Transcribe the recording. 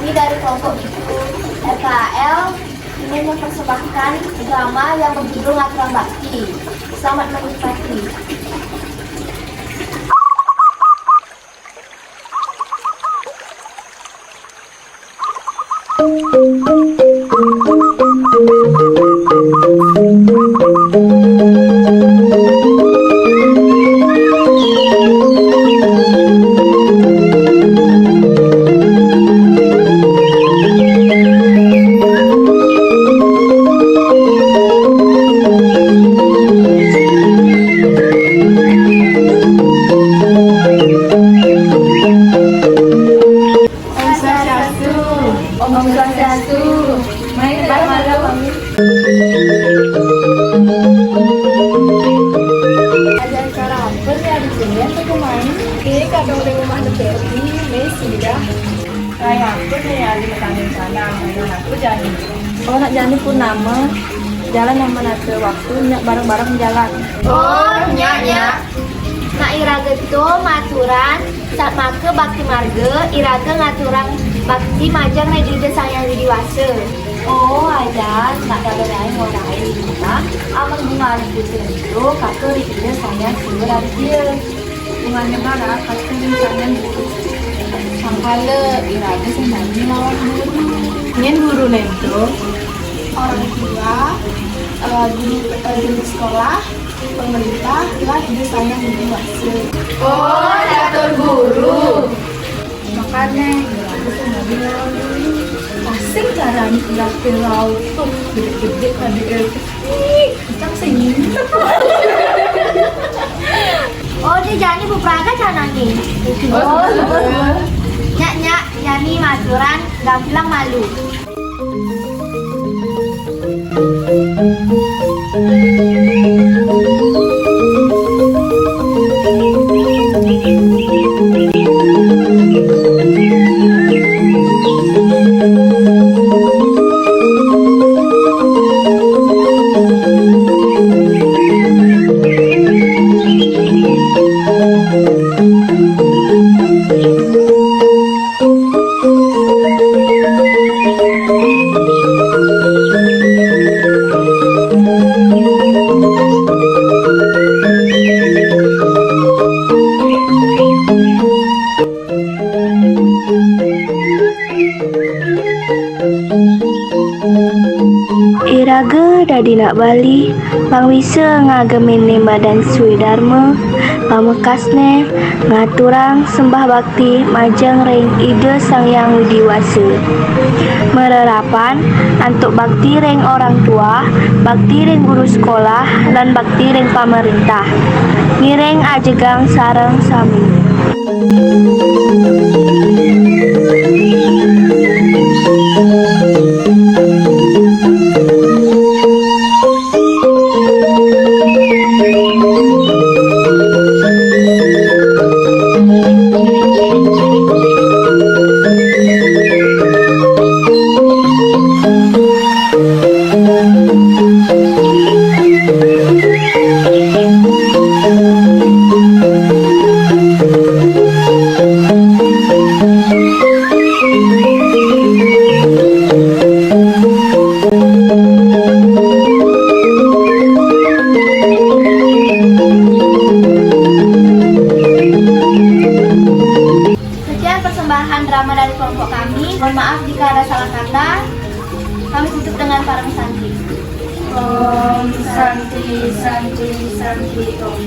Kami dari kelompok itu FKL ingin mempersembahkan drama yang berjudul Ngaturan Bakti. Selamat menikmati. Om Swastiastu. Main bareng-bareng kami. Ada acara apa nih di sini? Atau kemana? Ini kadang di rumah DPRD, Messi dah. Kayak aku nih ya di petani sana, mainan aku jadi. Oh nak jadi pun nama. Jalan yang mana ke waktu nyak bareng-bareng jalan. Oh, nyak. Nak iraga itu maturan saat make bakti marga iraga ngaturan bakti majang na ide sayang di dewasa. Oh aja nak pada lain mau lain kita aman bunga itu kakek ide sayang sudah dia Bunganya mana? Kakek misalnya sangkala iraga senangi lawan guru. Nyen guru nento orang tua, guru sekolah, pemerintah lah ide sayang di dewasa. Oh catur guru. Makanya asik caranya ngelakuin laut tuh gede-gede tadi kita sini. Oh dia jani bupraga canangi. Oh Nyak jani maturan gak bilang malu. Iraga dadinak Bali, pangwisa ngagemene badan Sui Dharma, pamekasne ngaturang sembah bakti majang ring ide Sang Yang Widiwasa. Mererapan antuk bakti ring orang tua, bakti ring guru sekolah, dan bakti ring pemerintah. Ngiring ajegang sareng sami. Drama dari kelompok kami. Mohon maaf jika ada salah kata. Kami tutup dengan parang santi. Om Santi Santi Santi Om.